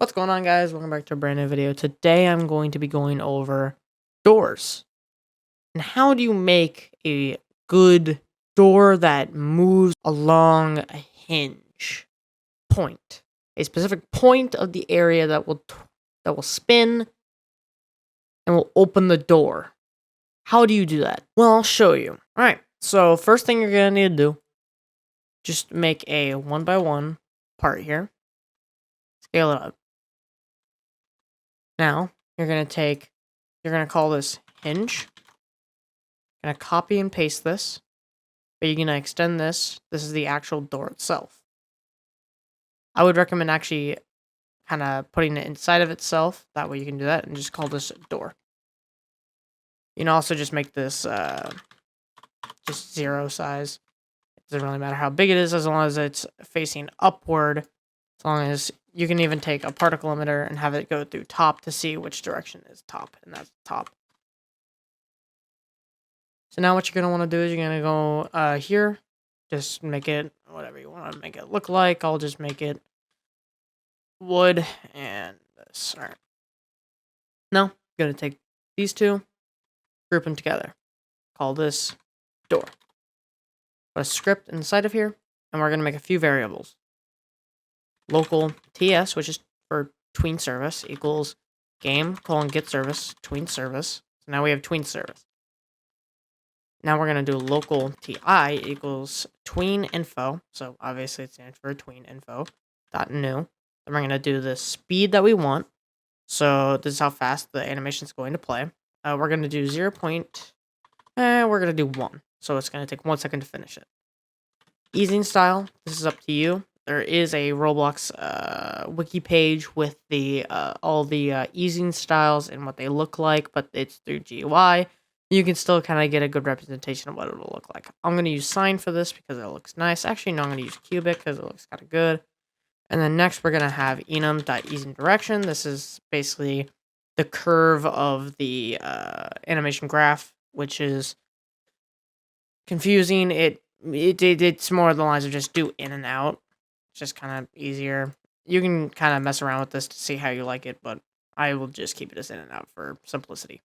What's going on, guys? Welcome back to a brand new video. Today I'm going to be going over doors. And how do you make a good door that moves along a hinge point? A specific point of the area that will spin and will open the door. How do you do that? Well, I'll show you. Alright, so first thing you're going to need to do, just make a 1x1 part here. Scale it up. Now, you're going to call this hinge. You're going to copy and paste this. But you're going to extend this. This is the actual door itself. I would recommend actually kind of putting it inside of itself. That way you can do that and just call this door. You can also just make this just 0 size. It doesn't really matter how big it is as long as it's facing upward. As long as you can even take a particle emitter and have it go through top to see which direction is top, and that's top. So now what you're going to want to do is you're going to go here, just make it whatever you want to make it look like. I'll just make it wood and this. All right. Now, I'm going to take these two, group them together. Call this door. Put a script inside of here, and we're going to make a few variables. Local TS, which is for tween service, equals game :get service tween service. So now we have tween service. Now we're going to do local TI equals tween info. So obviously it stands for tween info dot new. Then we're going to do the speed that we want. So this is how fast the animation is going to play. We're going to do 0. We're going to do 1. So it's going to take 1 second to finish it. Easing style. This is up to you. There is a Roblox wiki page with the all the easing styles and what they look like, but it's through GUI. You can still kind of get a good representation of what it will look like. I'm going to use Sign for this because it looks nice. Actually, no, I'm going to use Cubic because it looks kind of good. And then next, we're going to have enum.easing direction. This is basically the curve of the animation graph, which is confusing. It's more of the lines of just do in and out. It's just kind of easier. You can kind of mess around with this to see how you like it, but I will just keep it as in and out for simplicity.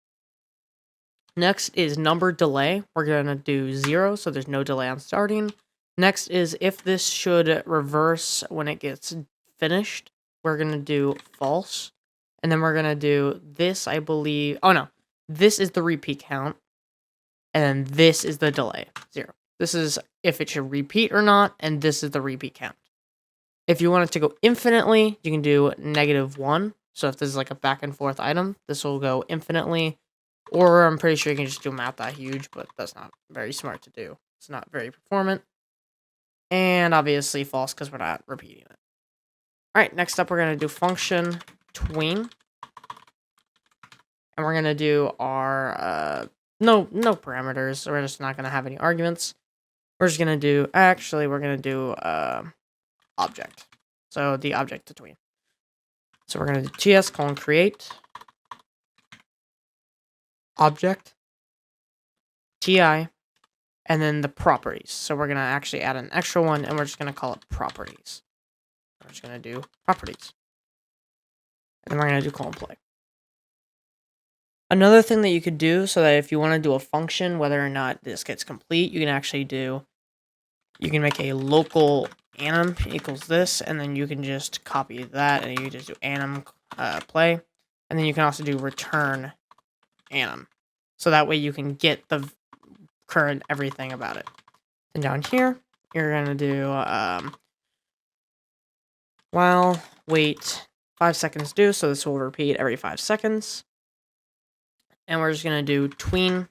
Next is number delay. We're going to do 0, so there's no delay on starting. Next is if this should reverse when it gets finished, we're going to do false. And then we're going to do this, I believe. Oh, no. This is the repeat count. And then this is the delay, 0. This is if it should repeat or not, and this is the repeat count. If you want it to go infinitely, you can do -1. So if this is like a back and forth item, this will go infinitely. Or I'm pretty sure you can just do math.huge, but that's not very smart to do. It's not very performant. And obviously false because we're not repeating it. All right, next up we're going to do function tween. And we're going to do our no parameters. We're just not going to have any arguments. We're just going to do, actually we're going to do object. So the object to tween. So we're going to do TS :create object TI and then the properties. So we're going to actually add an extra one and we're just going to call it properties. We're just going to do properties. And then we're going to do :play. Another thing that you could do so that if you want to do a function, whether or not this gets complete, you can actually do, you can make a local anim equals this, and then you can just copy that, and you can just do anim play, and then you can also do return anim, so that way you can get the current everything about it. And down here, you're gonna do while wait 5 seconds due, so this will repeat every 5 seconds, and we're just gonna do tween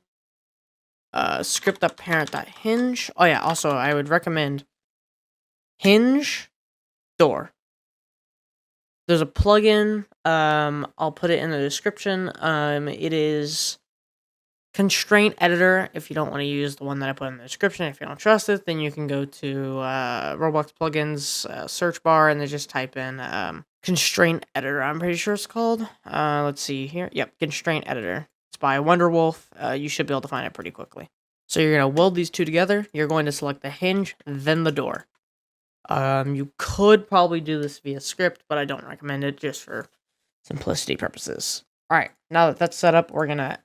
script up parent.hinge. Oh yeah, also I would recommend hinge door. There's a plugin. I'll put it in the description. It is constraint editor. If you don't want to use the one that I put in the description, if you don't trust it, then you can go to Roblox plugins search bar and then just type in constraint editor. I'm pretty sure it's called. Let's see here. Yep, constraint editor. It's by Wonderwolf. You should be able to find it pretty quickly. So you're going to weld these two together. You're going to select the hinge, then the door. You could probably do this via script, but I don't recommend it just for simplicity purposes. All right, now that that's set up, we're gonna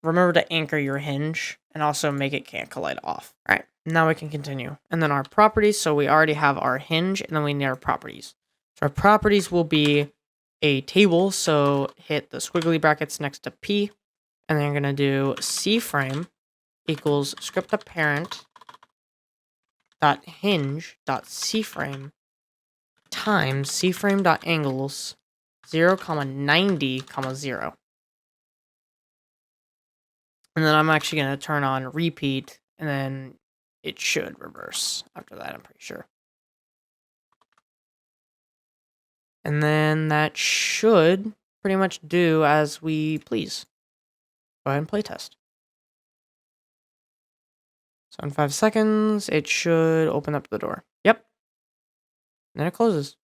remember to anchor your hinge and also make it can't collide off. All right, now we can continue. And then our properties, so we already have our hinge and then we need our properties. So our properties will be a table, so hit the squiggly brackets next to P, and then you're gonna do C-frame equals script parent dot hinge dot C-frame times C-frame dot angles 0, 90, 0. And then I'm actually going to turn on repeat, and then it should reverse after that, I'm pretty sure. And then that should pretty much do as we please. Go ahead and play test. So in 5 seconds, it should open up the door. Yep. And then it closes.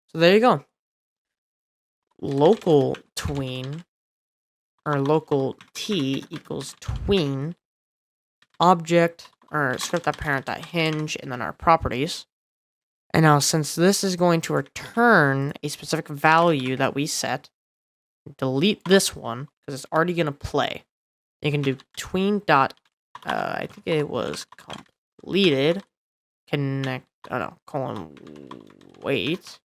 So there you go. Local tween, or local t equals tween, object, or script.parent.hinge, and then our properties. And now since this is going to return a specific value that we set, delete this one, because it's already going to play. You can do tween dot, I think it was completed, connect, colon, wait.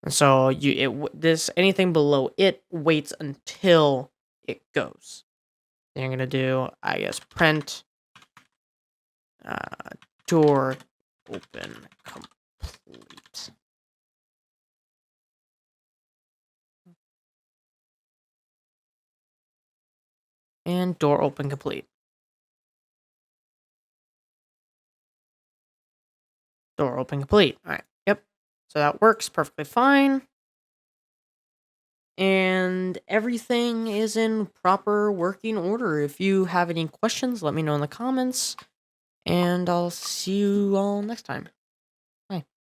And so anything below it waits until it goes. Then you're going to do, I guess, print door open complete. And door open complete. Door open complete. All right. Yep. So that works perfectly fine. And everything is in proper working order. If you have any questions, let me know in the comments. And I'll see you all next time.